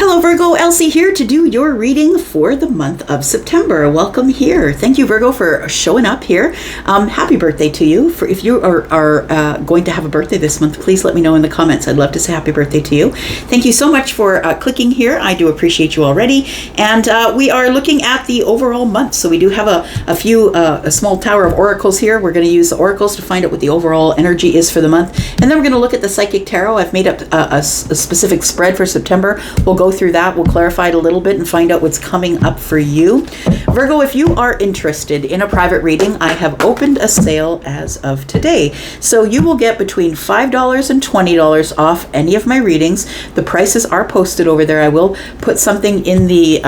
Hello Virgo, Elsie here to do your reading for the month of September. Welcome here. Thank you Virgo for showing up here. Happy birthday to you. If you are going to have a birthday this month, please let me know in the comments. I'd love to say happy birthday to you. Thank you so much for clicking here. I do appreciate you already. And we are looking at the overall month. So we do have a small tower of oracles here. We're going to use the oracles to find out what the overall energy is for the month. And then we're going to look at the psychic tarot. I've made up a specific spread for September. We'll go through that. We'll clarify it a little bit and find out what's coming up for you. Virgo, if you are interested in a private reading, I have opened a sale as of today. So you will get between $5 and $20 off any of my readings. The prices are posted over there. I will put something in the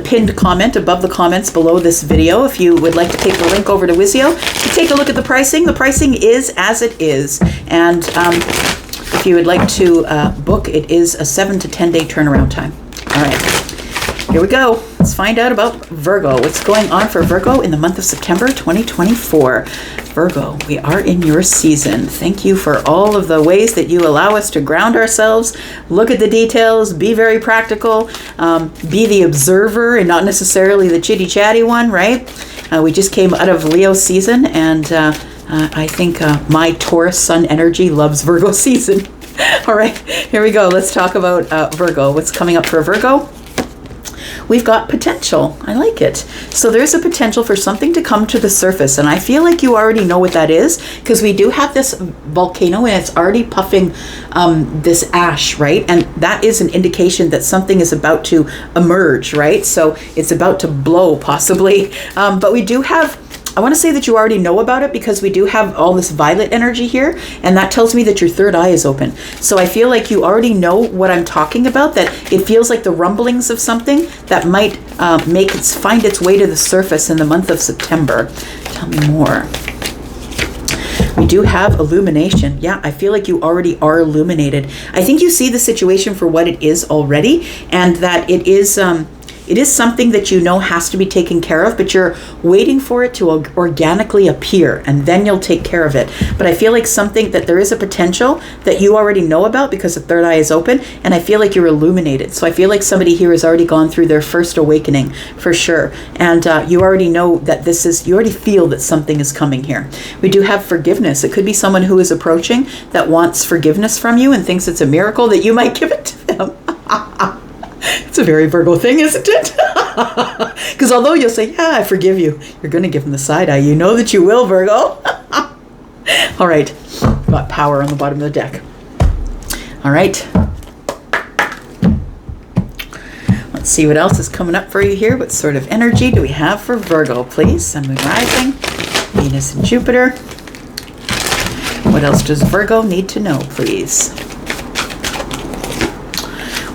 pinned comment above the comments below this video. If you would like to take the link over to Wizio to take a look at the pricing is as it is. And if you would like to book, it is a 7 to 10 day turnaround time. All right, here we go. Let's find out about Virgo. What's going on for Virgo in the month of September 2024? Virgo, we are in your season. Thank you for all of the ways that you allow us to ground ourselves, look at the details, be very practical, be the observer and not necessarily the chitty chatty one, right? We just came out of Leo season, and I think my Taurus sun energy loves Virgo season. All right, here we go. Let's talk about Virgo. What's coming up for Virgo? We've got potential. I like it. So there's a potential for something to come to the surface. And I feel like you already know what that is, because we do have this volcano and it's already puffing this ash, right? And that is an indication that something is about to emerge, right? So it's about to blow possibly. But we do have, I want to say that you already know about it, because we do have all this violet energy here, and that tells me that your third eye is open. So I feel like you already know what I'm talking about, that it feels like the rumblings of something that might find its way to the surface in the month of September. Tell me more. We do have illumination. Yeah, I feel like you already are illuminated. I think you see the situation for what it is already, and that it is something that you know has to be taken care of, but you're waiting for it to organically appear, and then you'll take care of it. But I feel like something that there is a potential that you already know about, because the third eye is open, and I feel like you're illuminated. So I feel like somebody here has already gone through their first awakening for sure. And you already know that you already feel that something is coming here. We do have forgiveness. It could be someone who is approaching that wants forgiveness from you and thinks it's a miracle that you might give it to them. It's a very Virgo thing, isn't it? Because although you'll say, yeah, I forgive you, you're going to give them the side eye. You know that you will, Virgo. All right. Got power on the bottom of the deck. All right. Let's see what else is coming up for you here. What sort of energy do we have for Virgo, please? Sun, Moon, Rising, Venus, and Jupiter. What else does Virgo need to know, please?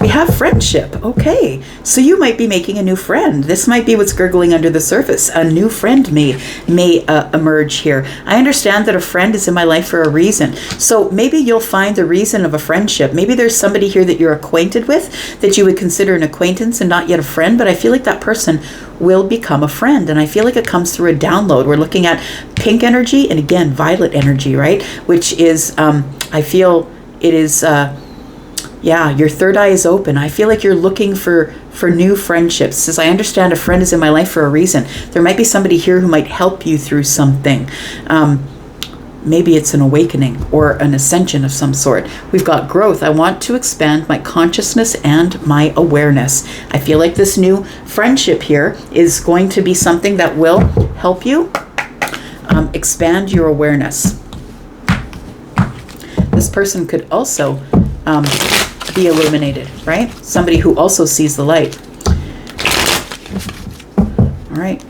We have friendship. Okay, so you might be making a new friend. This might be what's gurgling under the surface. A new friend may emerge here. I understand that a friend is in my life for a reason. So maybe you'll find the reason of a friendship. Maybe there's somebody here that you're acquainted with that you would consider an acquaintance and not yet a friend, but I feel like that person will become a friend. And I feel like it comes through a download. We're looking at pink energy and again, violet energy, right? Which is, I feel it is, yeah, your third eye is open. I feel like you're looking for new friendships. Says, I understand a friend is in my life for a reason. There might be somebody here who might help you through something. Maybe it's an awakening or an ascension of some sort. We've got growth. I want to expand my consciousness and my awareness. I feel like this new friendship here is going to be something that will help you expand your awareness. This person could also be illuminated, right? Somebody who also sees the light. All right,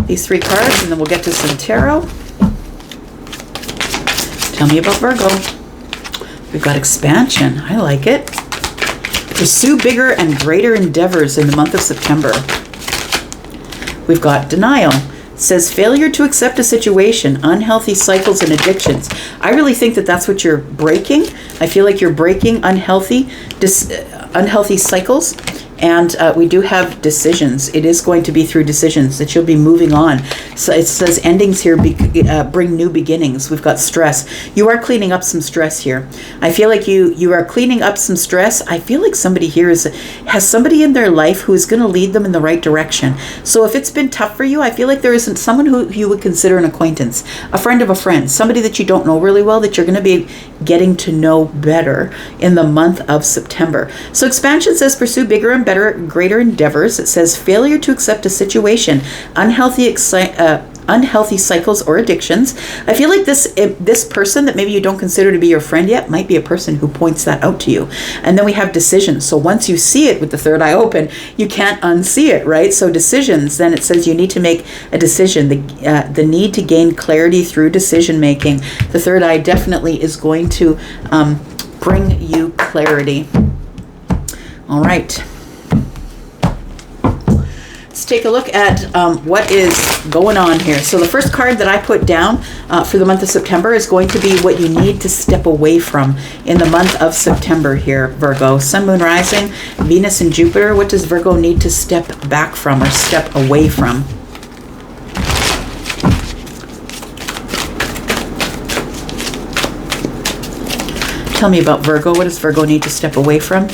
these three cards, and then we'll get to some tarot. Tell me about Virgo. We've got expansion. I like it. Pursue bigger and greater endeavors in the month of September. We've got denial. Says failure to accept a situation, unhealthy cycles and addictions. I really think that that's what you're breaking. I feel like you're breaking unhealthy cycles And we do have decisions. It is going to be through decisions that you'll be moving on. So it says endings here bring new beginnings. We've got stress. You are cleaning up some stress here. I feel like you are cleaning up some stress. I feel like somebody here has somebody in their life who is going to lead them in the right direction. So if it's been tough for you, I feel like there isn't someone who you would consider an acquaintance, a friend of a friend, somebody that you don't know really well that you're going to be getting to know better in the month of September. So expansion says pursue bigger and better, greater endeavors. It says failure to accept a situation, unhealthy cycles or addictions. I feel like this person that maybe you don't consider to be your friend yet might be a person who points that out to you. And then we have decisions. So once you see it with the third eye open, you can't unsee it, right? So decisions, then it says you need to make a decision. The need to gain clarity through decision making. The third eye definitely is going to bring you clarity. All right. Let's take a look at what is going on here. So the first card that I put down for the month of September is going to be what you need to step away from in the month of September here, Virgo. Sun, Moon, Rising, Venus, and Jupiter. What does Virgo need to step back from or step away from? Tell me about Virgo. What does Virgo need to step away from?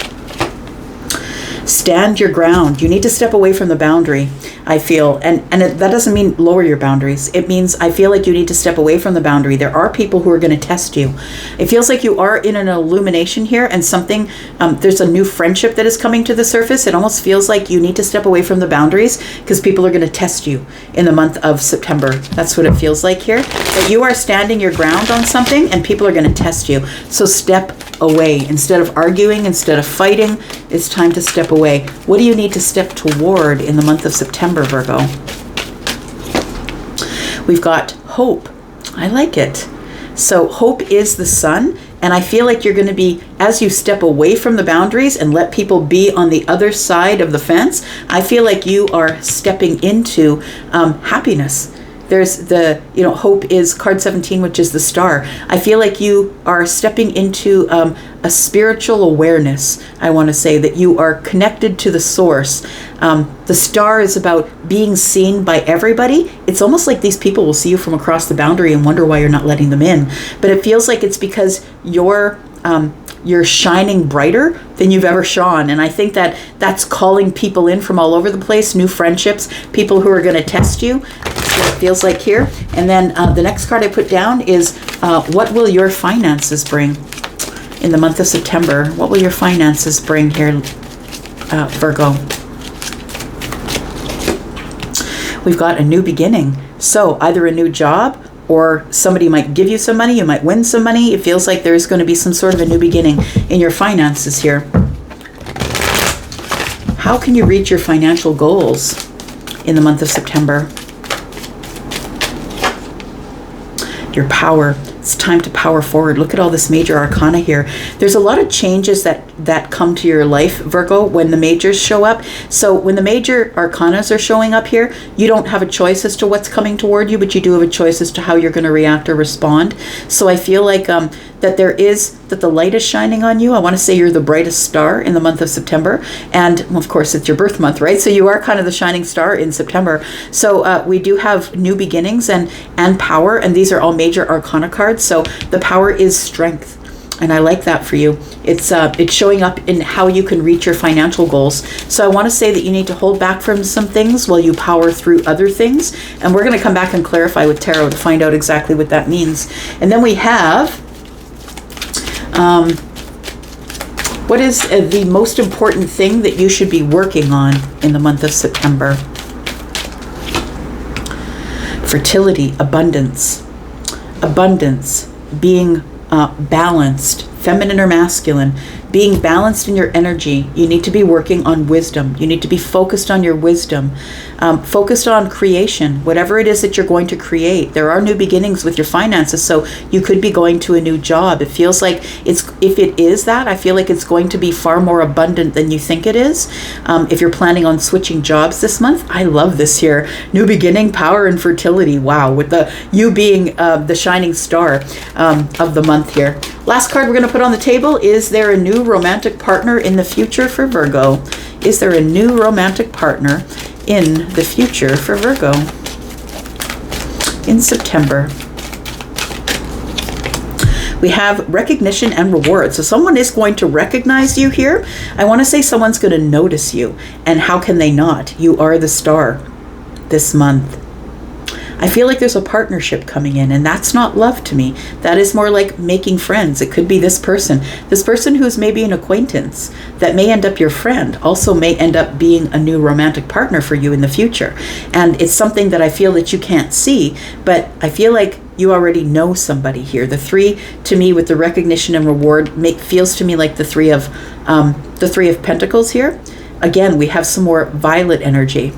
Stand your ground. You need to step away from the boundary, I feel. And that doesn't mean lower your boundaries. It means I feel like you need to step away from the boundary. There are people who are going to test you. It feels like you are in an illumination here and something, there's a new friendship that is coming to the surface. It almost feels like you need to step away from the boundaries because people are going to test you in the month of September. That's what it feels like here. That you are standing your ground on something and people are going to test you. So step away. Instead of arguing, instead of fighting, it's time to step away. What do you need to step toward in the month of September, Virgo? We've got hope. I like it. So hope is the sun. And I feel like you're going to be, as you step away from the boundaries and let people be on the other side of the fence, I feel like you are stepping into happiness. There's the, hope is card 17, which is the star. I feel like you are stepping into a spiritual awareness. I want to say that you are connected to the source. The star is about being seen by everybody. It's almost like these people will see you from across the boundary and wonder why you're not letting them in. But it feels like it's because you're shining brighter than you've ever shone. And I think that that's calling people in from all over the place, new friendships, people who are going to test you. That's what it feels like here. And then the next card I put down is what will your finances bring in the month of September? What will your finances bring here, Virgo? We've got a new beginning. So either a new job, or somebody might give you some money, you might win some money. It feels like there's going to be some sort of a new beginning in your finances here. How can you reach your financial goals in the month of September? Your power. It's time to power forward. Look at all this major arcana here. There's a lot of changes that come to your life, Virgo, when the majors show up. So when the major arcanas are showing up here, you don't have a choice as to what's coming toward you, but you do have a choice as to how you're going to react or respond. So I feel like that the light is shining on you. I want to say you're the brightest star in the month of September. And of course, it's your birth month, right? So you are kind of the shining star in September. So we do have new beginnings and power, and these are all major arcana cards. So the power is strength. And I like that for you. It's showing up in how you can reach your financial goals. So I want to say that you need to hold back from some things while you power through other things. And we're going to come back and clarify with tarot to find out exactly what that means. And then we have, what is the most important thing that you should be working on in the month of September? Fertility, abundance, being balanced, feminine or masculine, being balanced in your energy. You need to be working on wisdom. You need to be focused on your wisdom, focused on creation, whatever it is that you're going to create. There are new beginnings with your finances, so you could be going to a new job. It feels like if it is that, I feel like it's going to be far more abundant than you think it is. If you're planning on switching jobs this month, I love this here. New beginning, power, and fertility. Wow, with you being the shining star of the month here. Last card we're going to put put on the table, is there a new romantic partner in the future for Virgo? Is there a new romantic partner in the future for Virgo in September? We have recognition and reward. So someone is going to recognize you here. I want to say someone's going to notice you. And how can they not? You are the star this month. I feel like there's a partnership coming in, and that's not love to me. That is more like making friends. It could be this person who's maybe an acquaintance that may end up your friend, also may end up being a new romantic partner for you in the future. And it's something that I feel that you can't see, but I feel like you already know somebody here. The 3 to me with the recognition and reward feels to me like the three of Pentacles here. Again, we have some more violet energy.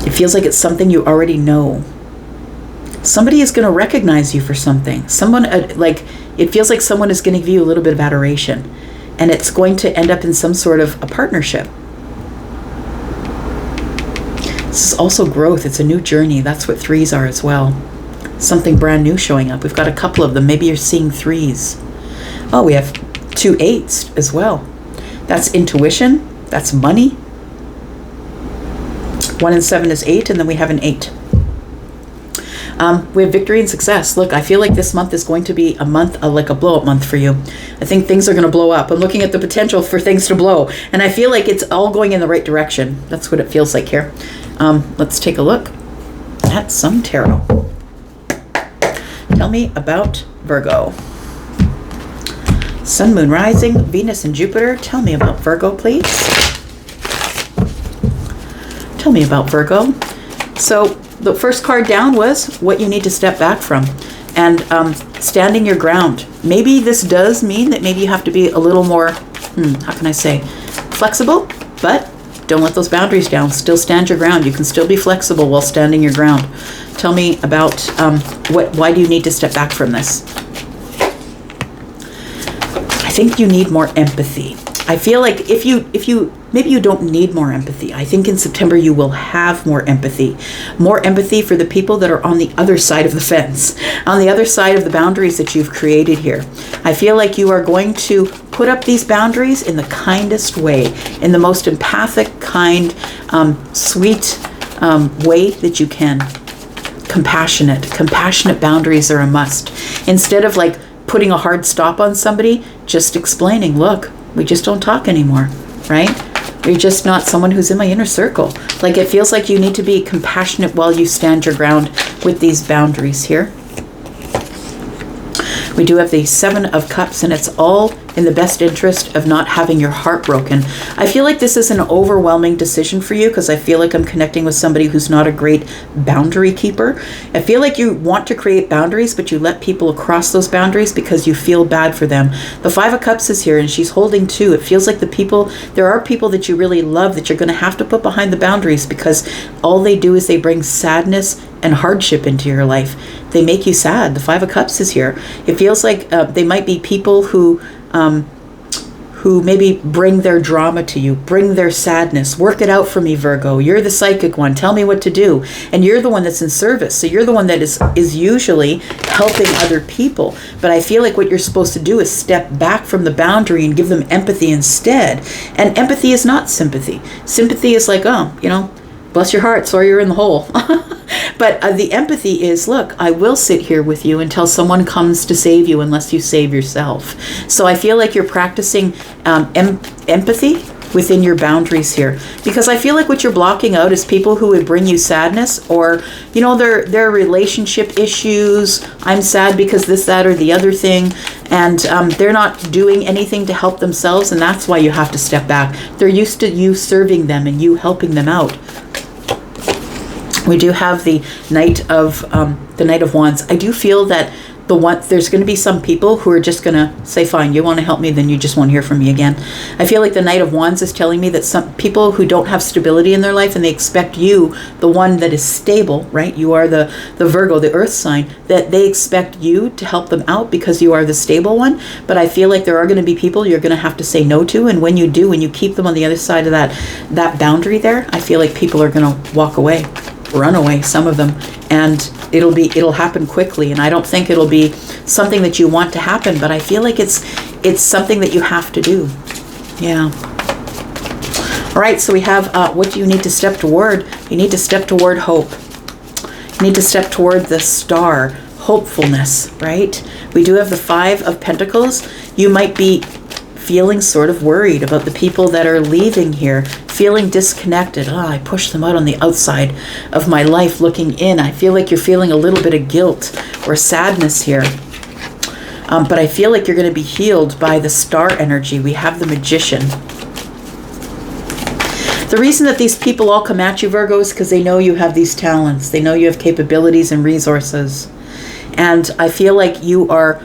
It feels like it's something you already know. Somebody is going to recognize you for something. Someone, it feels like someone is going to give you a little bit of adoration. And it's going to end up in some sort of a partnership. This is also growth. It's a new journey. That's what 3s are as well. Something brand new showing up. We've got a couple of them. Maybe you're seeing 3s. Oh, we have 2 8s as well. That's intuition. That's money. 1 and 7 is 8, and then we have an 8. We have victory and success. Look, I feel like this month is going to be a month, like a blow-up month for you. I think things are going to blow up. I'm looking at the potential for things to blow, and I feel like it's all going in the right direction. That's what it feels like here. Let's take a look at some tarot. Tell me about Virgo. Sun, Moon, Rising, Venus, and Jupiter. Tell me about Virgo, please. Tell me about Virgo. So the first card down was what you need to step back from, and standing your ground. Maybe this does mean that maybe you have to be a little more, how can I say, flexible, but don't let those boundaries down. Still stand your ground. You can still be flexible while standing your ground. Tell me about why do you need to step back from this? I think you need more empathy. I feel like if you maybe you don't need more empathy. I think in September you will have more empathy for the people that are on the other side of the fence, on the other side of the boundaries that you've created here. I feel like you are going to put up these boundaries in the kindest way, in the most empathic, kind, sweet way that you can. Compassionate boundaries are a must. Instead of like putting a hard stop on somebody, just explaining, look, we just don't talk anymore, right? You're just not someone who's in my inner circle. Like, it feels like you need to be compassionate while you stand your ground with these boundaries here. We do have the 7 of Cups, and it's all in the best interest of not having your heart broken. I feel like this is an overwhelming decision for you because I feel like I'm connecting with somebody who's not a great boundary keeper. I feel like you want to create boundaries, but you let people across those boundaries because you feel bad for them. The 5 of Cups is here, and she's holding 2. It feels like there are people that you really love that you're going to have to put behind the boundaries because all they do is they bring sadness and hardship into your life. They make you sad. The 5 of Cups is here. It feels like they might be people who maybe bring their drama to you, bring their sadness. Work it out for me, Virgo. You're the psychic one. Tell me what to do. And you're the one that's in service. So you're the one that is usually helping other people. But I feel like what you're supposed to do is step back from the boundary and give them empathy instead. And empathy is not sympathy. Sympathy is like, bless your heart, sorry you're in the hole. But the empathy is, look, I will sit here with you until someone comes to save you unless you save yourself. So I feel like you're practicing empathy within your boundaries here. Because I feel like what you're blocking out is people who would bring you sadness or, their relationship issues. I'm sad because this, that, or the other thing. And they're not doing anything to help themselves. And that's why you have to step back. They're used to you serving them and you helping them out. We do have the Knight of Wands. I do feel that there's going to be some people who are just going to say, fine, you want to help me, then you just won't hear from me again. I feel like the Knight of Wands is telling me that some people who don't have stability in their life and they expect you, the one that is stable, right? You are the Virgo, the earth sign, that they expect you to help them out because you are the stable one. But I feel like there are going to be people you're going to have to say no to. And when you do, when you keep them on the other side of that boundary there, I feel like people are going to walk away. run away, some of them, and it'll happen quickly. And I don't think it'll be something that you want to happen, but I feel like it's something that you have to do. Yeah. All right, so we have, what do you need to step toward? You need to step toward hope. You need to step toward the star, hopefulness, right? We do have the 5 of Pentacles. You might be feeling sort of worried about the people that are leaving here, feeling disconnected. I pushed them out on the outside of my life looking in. I feel like you're feeling a little bit of guilt or sadness here. But I feel like you're going to be healed by the star energy. We have the Magician. The reason that these people all come at you, Virgo, is because they know you have these talents. They know you have capabilities and resources. And I feel like you are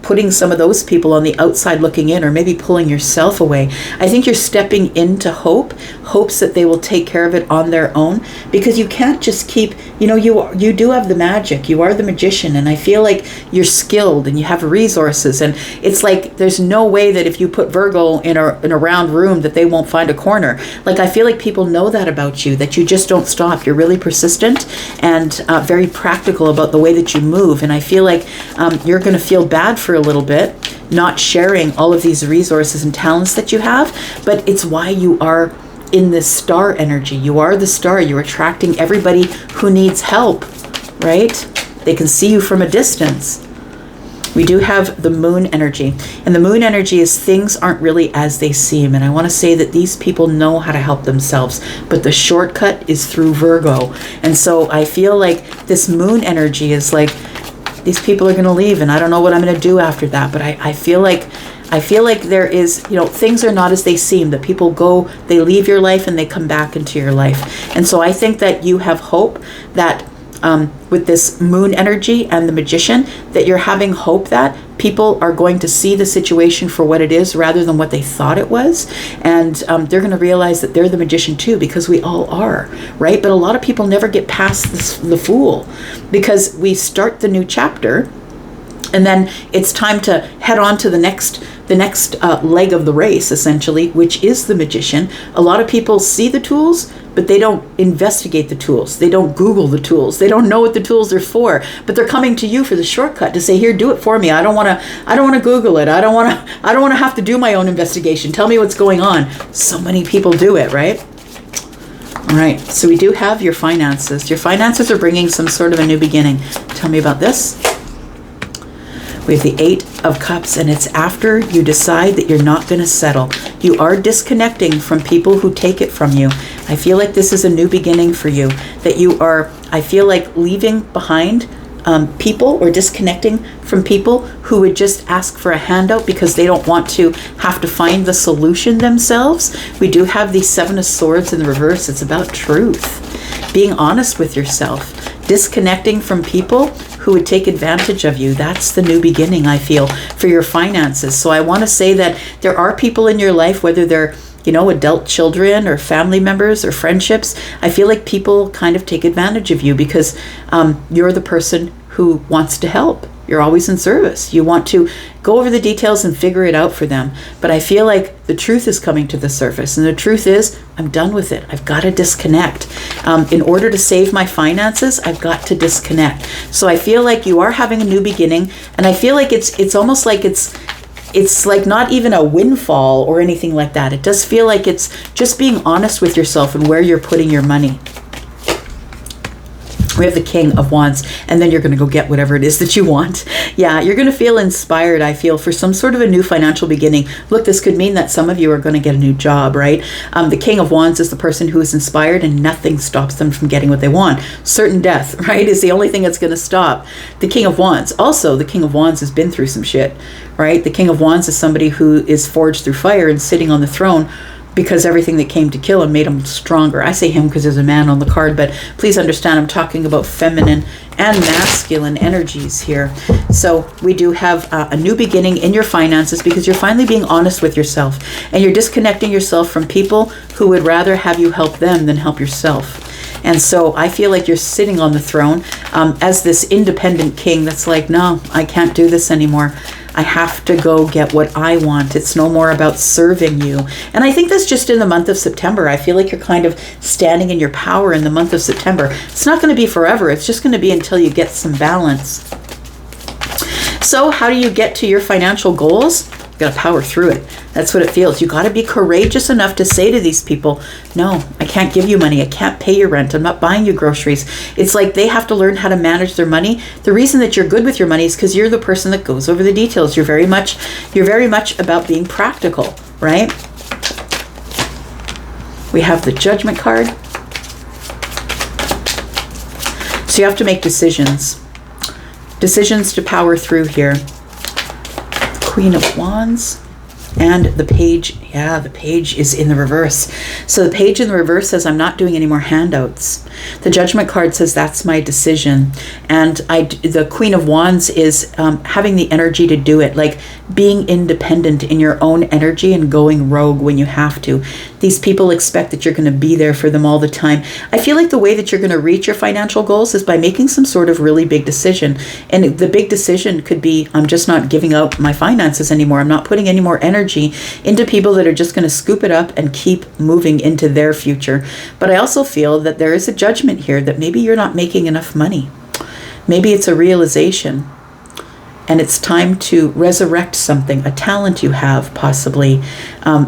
putting some of those people on the outside looking in, or maybe pulling yourself away. I think you're stepping into hopes that they will take care of it on their own, because you can't just keep, you do have the magic. You are the magician, and I feel like you're skilled and you have resources, and it's like there's no way that if you put Virgo in a round room that they won't find a corner. Like, I feel like people know that about you, that you just don't stop. You're really persistent and very practical about the way that you move, and I feel like you're going to feel bad for a little bit not sharing all of these resources and talents that you have, but it's why you are in this star energy. You are the star. You're attracting everybody who needs help, right? They can see you from a distance. We do have the moon energy, and the moon energy is things aren't really as they seem. And I want to say that these people know how to help themselves, but the shortcut is through Virgo. And so I feel like this moon energy is like, these people are going to leave, and I don't know what I'm going to do after that. But I feel like there is, things are not as they seem. That people go, they leave your life and they come back into your life. And so I think that you have hope that with this moon energy and the magician, that you're having hope that people are going to see the situation for what it is rather than what they thought it was. And they're going to realize that they're the magician too, because we all are, right? But a lot of people never get past the Fool, because we start the new chapter and then it's time to head on to the next leg of the race, essentially, which is the magician. A lot of people see the tools, but they don't investigate the tools. They don't Google the tools. They don't know what the tools are for, but they're coming to you for the shortcut to say, here, do it for me. I don't want to Google it. I don't want to have to do my own investigation. Tell me what's going on. So many people do it, right? All right. So we do have your finances. Your finances are bringing some sort of a new beginning. Tell me about this. We have the 8 of Cups, and it's after you decide that you're not going to settle. You are disconnecting from people who take it from you. I feel like this is a new beginning for you, that you are, I feel like, leaving behind people, or disconnecting from people who would just ask for a handout because they don't want to have to find the solution themselves. We do have the 7 of Swords in the reverse. It's about truth, being honest with yourself, disconnecting from people who would take advantage of you. That's the new beginning, I feel, for your finances. So I want to say that there are people in your life, whether they're adult children or family members or friendships. I feel like people kind of take advantage of you because you're the person who wants to help. You're always in service. You want to go over the details and figure it out for them. But I feel like the truth is coming to the surface. And the truth is, I'm done with it. I've got to disconnect. In order to save my finances, I've got to disconnect. So I feel like you are having a new beginning. And I feel like it's almost like it's like not even a windfall or anything like that. It does feel like it's just being honest with yourself and where you're putting your money. We have the King of Wands, and then you're going to go get whatever it is that you want. Yeah, you're going to feel inspired, I feel, for some sort of a new financial beginning. Look, this could mean that some of you are going to get a new job, right? The King of Wands is the person who is inspired, and nothing stops them from getting what they want. Certain death, right, is the only thing that's going to stop the King of Wands. Also, the King of Wands has been through some shit, right? The King of Wands is somebody who is forged through fire and sitting on the throne because everything that came to kill him made him stronger. I say him because there's a man on the card, but please understand I'm talking about feminine and masculine energies here. So we do have a new beginning in your finances because you're finally being honest with yourself, and you're disconnecting yourself from people who would rather have you help them than help yourself. And so I feel like you're sitting on the throne as this independent king that's like, no, I can't do this anymore. I have to go get what I want. It's no more about serving you. And I think that's just in the month of September. I feel like you're kind of standing in your power in the month of September. It's not going to be forever. It's just going to be until you get some balance. So how do you get to your financial goals? You got to power through it. That's what it feels. You got to be courageous enough to say to these people, no, I can't give you money. I can't pay your rent. I'm not buying you groceries. It's like they have to learn how to manage their money. The reason that you're good with your money is because you're the person that goes over the details. You're very much about being practical, right? We have the Judgment card. So you have to make decisions. Decisions to power through here. Queen of Wands and the Page. Yeah, the Page is in the reverse. So the Page in the reverse says, I'm not doing any more handouts. The Judgment card says, that's my decision. And the Queen of Wands is having the energy to do it, like being independent in your own energy and going rogue when you have to. These people expect that you're going to be there for them all the time. I feel like the way that you're going to reach your financial goals is by making some sort of really big decision. And the big decision could be, I'm just not giving out my finances anymore. I'm not putting any more energy into people that are just going to scoop it up and keep moving into their future. But I also feel that there is a judgment here that maybe you're not making enough money. Maybe it's a realization. And it's time to resurrect something, a talent you have, possibly,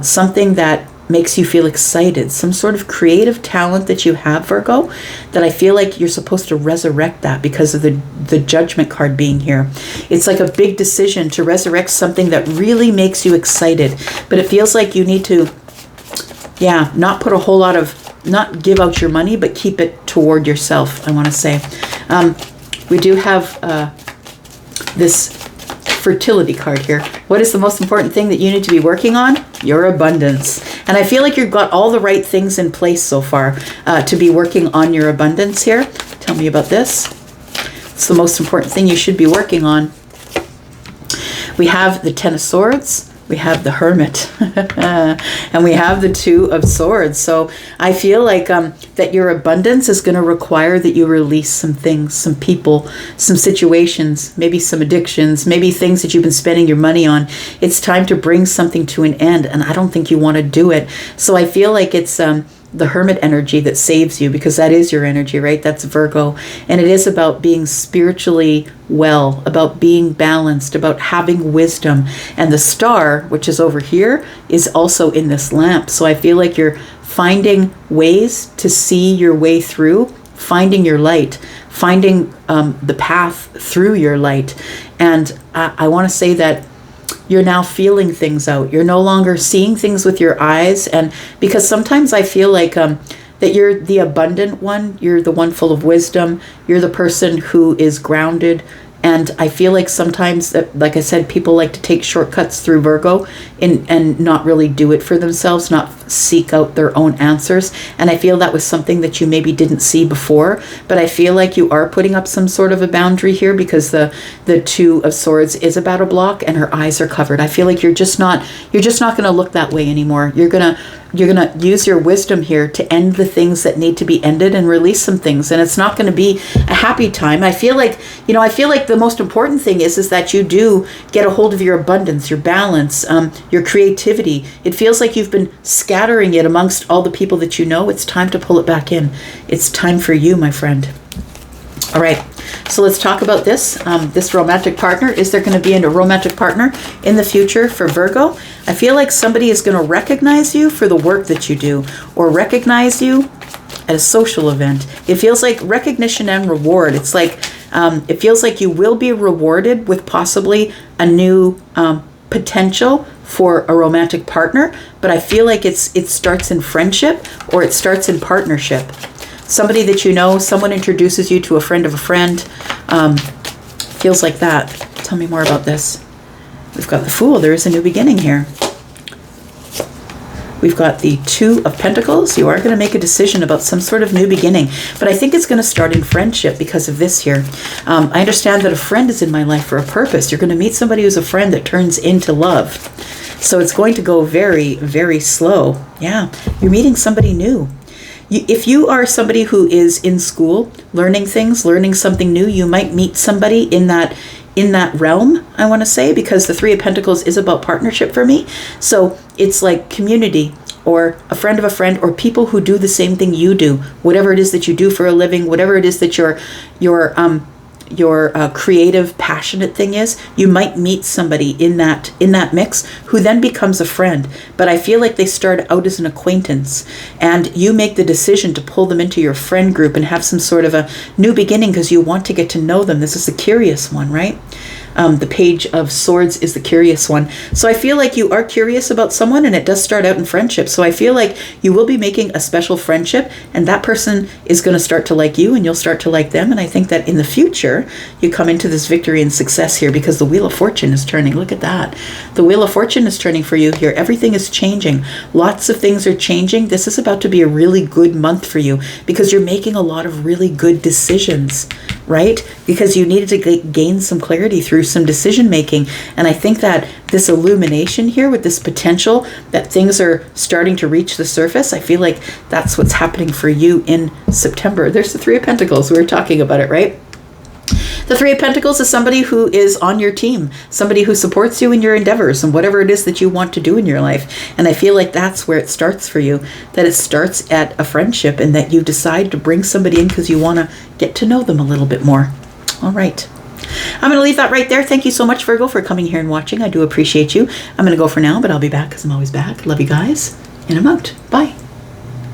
something that makes you feel excited, some sort of creative talent that you have, Virgo, that I feel like you're supposed to resurrect that because of the Judgment card being here. It's like a big decision to resurrect something that really makes you excited, but it feels like you need to, not put a whole lot of, not give out your money, but keep it toward yourself, I want to say. We do have this fertility card here. What is the most important thing that you need to be working on? Your abundance. And I feel like you've got all the right things in place so far to be working on your abundance here. Tell me about this. It's the most important thing you should be working on. We have the Ten of Swords. We have the Hermit. And we have the Two of Swords. So I feel like that your abundance is going to require that you release some things, some people, some situations, maybe some addictions, maybe things that you've been spending your money on. It's time to bring something to an end, and I don't think you want to do it. So I feel like it's the Hermit energy that saves you, because that is your energy, right? That's Virgo. And it is about being spiritually well, about being balanced, about having wisdom. And the Star, which is over here, is also in this lamp. So I feel like you're finding ways to see your way through, finding your light, finding the path through your light. And I want to say that you're now feeling things out. You're no longer seeing things with your eyes. And because sometimes I feel like that you're the abundant one, you're the one full of wisdom, you're the person who is grounded. And I feel like sometimes, like I said, people like to take shortcuts through Virgo and not really do it for themselves, not seek out their own answers. And I feel that was something that you maybe didn't see before. But I feel like you are putting up some sort of a boundary here, because the Two of Swords is a battle block and her eyes are covered. I feel like you're just not going to look that way anymore. You're going to use your wisdom here to end the things that need to be ended and release some things. And it's not going to be a happy time. I feel like the most important thing is that you do get a hold of your abundance, your balance, your creativity. It feels like you've been scattering it amongst all the people that you know. It's time to pull it back in. It's time for you, my friend. All right. So let's talk about this romantic partner. Is there going to be a romantic partner in the future for Virgo? I feel like somebody is going to recognize you for the work that you do, or recognize you at a social event. It feels like recognition and reward. It's like, it feels like you will be rewarded with possibly a new potential for a romantic partner, but I feel like it starts in friendship, or it starts in partnership. Somebody that you know, someone introduces you to a friend of a friend. Feels like that. Tell me more about this. We've got the Fool. There is a new beginning here. We've got the Two of Pentacles. You are going to make a decision about some sort of new beginning, but I think it's going to start in friendship because of this here. I understand that a friend is in my life for a purpose. You're going to meet somebody who's a friend that turns into love. So it's going to go very, very slow. Yeah, you're meeting somebody new. If you are somebody who is in school, learning things, learning something new, you might meet somebody in that in that realm, I want to say, because the Three of Pentacles is about partnership for me. So it's like community, or a friend of a friend, or people who do the same thing you do, whatever it is that you do for a living, whatever it is that your creative, passionate thing is. You might meet somebody in that mix who then becomes a friend. But I feel like they start out as an acquaintance, and you make the decision to pull them into your friend group and have some sort of a new beginning because you want to get to know them. This is the curious one, right? The Page of Swords is the curious one. So I feel like you are curious about someone, and it does start out in friendship. So I feel like you will be making a special friendship, and that person is going to start to like you, and you'll start to like them. And I think that in the future, you come into this victory and success here, because the Wheel of Fortune is turning. Look at that. The Wheel of Fortune is turning for you here. Everything is changing. Lots of things are changing. This is about to be a really good month for you, because you're making a lot of really good decisions, right? Because you needed to gain some clarity through some decision making. And I think that this illumination here with this potential that things are starting to reach the surface, I feel like that's what's happening for you in September. There's the Three of Pentacles. We were talking about it, right? The Three of Pentacles is somebody who is on your team, somebody who supports you in your endeavors and whatever it is that you want to do in your life. And I feel like that's where it starts for you, that it starts at a friendship, and that you decide to bring somebody in because you want to get to know them a little bit more. All right. I'm going to leave that right there. Thank you so much, Virgo, for coming here and watching. I do appreciate you. I'm going to go for now, but I'll be back because I'm always back. Love you guys, and I'm out. Bye.